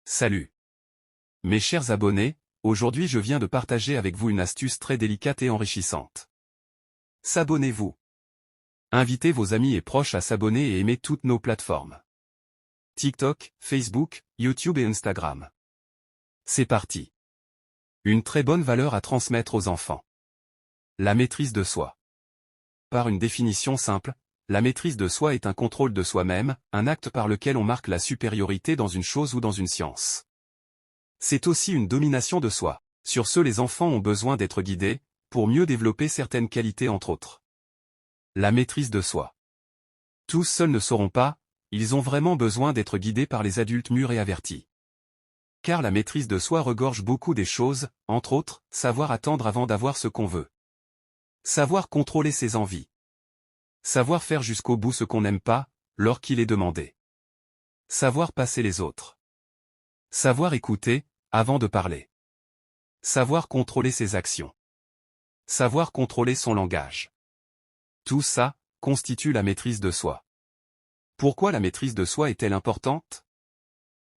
Salut. Mes chers abonnés, aujourd'hui je viens de partager avec vous une astuce très délicate et enrichissante. S'abonnez-vous. Invitez vos amis et proches à s'abonner et aimer toutes nos plateformes. TikTok, Facebook, YouTube et Instagram. C'est parti. Une très bonne valeur à transmettre aux enfants. La maîtrise de soi. Par une définition simple, la maîtrise de soi est un contrôle de soi-même, un acte par lequel on marque la supériorité dans une chose ou dans une science. C'est aussi une domination de soi. Sur ce, les enfants ont besoin d'être guidés, pour mieux développer certaines qualités entre autres. La maîtrise de soi. Tous seuls ne sauront pas, ils ont vraiment besoin d'être guidés par les adultes mûrs et avertis. Car la maîtrise de soi regorge beaucoup des choses, entre autres, savoir attendre avant d'avoir ce qu'on veut. Savoir contrôler ses envies. Savoir faire jusqu'au bout ce qu'on n'aime pas, lors qu'il est demandé. Savoir passer les autres. Savoir écouter, avant de parler. Savoir contrôler ses actions. Savoir contrôler son langage. Tout ça, constitue la maîtrise de soi. Pourquoi la maîtrise de soi est-elle importante?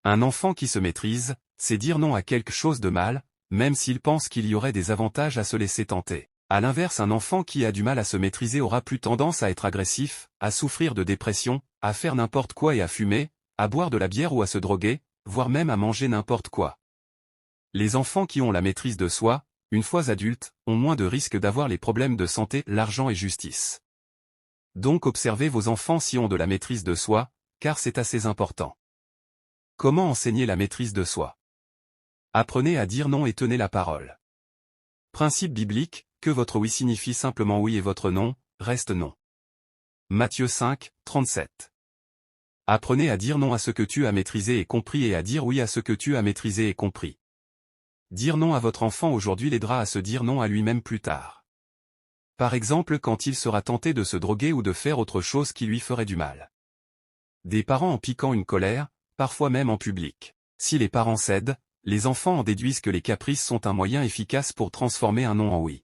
Un enfant qui se maîtrise, c'est dire non à quelque chose de mal, même s'il pense qu'il y aurait des avantages à se laisser tenter. À l'inverse, un enfant qui a du mal à se maîtriser aura plus tendance à être agressif, à souffrir de dépression, à faire n'importe quoi et à fumer, à boire de la bière ou à se droguer, voire même à manger n'importe quoi. Les enfants qui ont la maîtrise de soi, une fois adultes, ont moins de risques d'avoir les problèmes de santé, l'argent et justice. Donc observez vos enfants s'ils ont de la maîtrise de soi, car c'est assez important. Comment enseigner la maîtrise de soi? Apprenez à dire non et tenez la parole. Principe biblique, que votre oui signifie simplement oui et votre non, reste non. Matthieu 5, 37. Apprenez à dire non à ce que tu as maîtrisé et compris et à dire oui à ce que tu as maîtrisé et compris. Dire non à votre enfant aujourd'hui l'aidera à se dire non à lui-même plus tard. Par exemple quand il sera tenté de se droguer ou de faire autre chose qui lui ferait du mal. Des parents en piquant une colère, parfois même en public. Si les parents cèdent, les enfants en déduisent que les caprices sont un moyen efficace pour transformer un non en oui.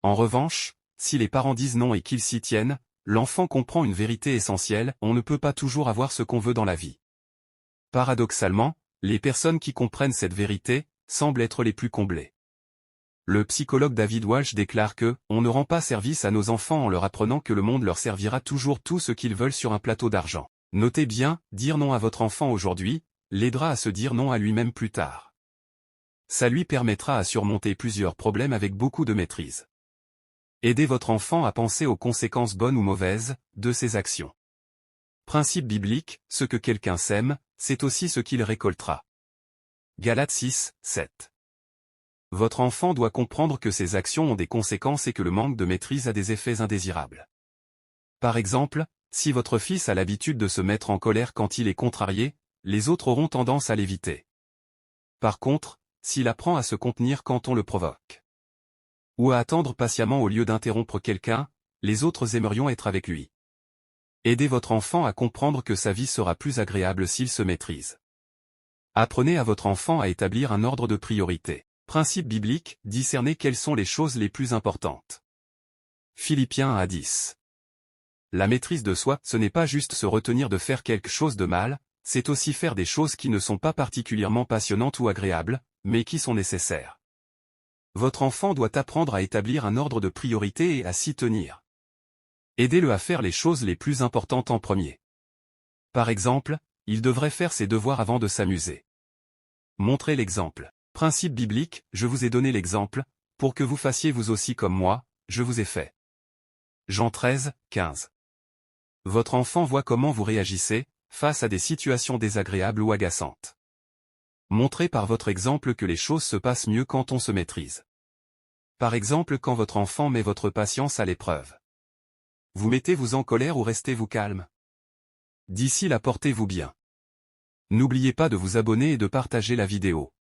En revanche, si les parents disent non et qu'ils s'y tiennent, l'enfant comprend une vérité essentielle, on ne peut pas toujours avoir ce qu'on veut dans la vie. Paradoxalement, les personnes qui comprennent cette vérité, semblent être les plus comblées. Le psychologue David Walsh déclare que « On ne rend pas service à nos enfants en leur apprenant que le monde leur servira toujours tout ce qu'ils veulent sur un plateau d'argent. » Notez bien, dire non à votre enfant aujourd'hui, l'aidera à se dire non à lui-même plus tard. Ça lui permettra à surmonter plusieurs problèmes avec beaucoup de maîtrise. Aidez votre enfant à penser aux conséquences bonnes ou mauvaises de ses actions. Principe biblique, ce que quelqu'un sème, c'est aussi ce qu'il récoltera. Galates 6, 7. Votre enfant doit comprendre que ses actions ont des conséquences et que le manque de maîtrise a des effets indésirables. Par exemple, si votre fils a l'habitude de se mettre en colère quand il est contrarié, les autres auront tendance à l'éviter. Par contre, s'il apprend à se contenir quand on le provoque, ou à attendre patiemment au lieu d'interrompre quelqu'un, les autres aimerions être avec lui. Aidez votre enfant à comprendre que sa vie sera plus agréable s'il se maîtrise. Apprenez à votre enfant à établir un ordre de priorité. Principe biblique, discernez quelles sont les choses les plus importantes. Philippiens 1-10. La maîtrise de soi, ce n'est pas juste se retenir de faire quelque chose de mal, c'est aussi faire des choses qui ne sont pas particulièrement passionnantes ou agréables, mais qui sont nécessaires. Votre enfant doit apprendre à établir un ordre de priorité et à s'y tenir. Aidez-le à faire les choses les plus importantes en premier. Par exemple, il devrait faire ses devoirs avant de s'amuser. Montrez l'exemple. Principe biblique, je vous ai donné l'exemple, pour que vous fassiez vous aussi comme moi, je vous ai fait. Jean 13, 15. Votre enfant voit comment vous réagissez, face à des situations désagréables ou agaçantes. Montrez par votre exemple que les choses se passent mieux quand on se maîtrise. Par exemple quand votre enfant met votre patience à l'épreuve. Vous mettez-vous en colère ou restez-vous calme? D'ici là portez-vous bien. N'oubliez pas de vous abonner et de partager la vidéo.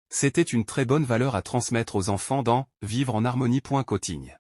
C'était une très bonne valeur à transmettre aux enfants dans Vivre en harmonie. Coaching.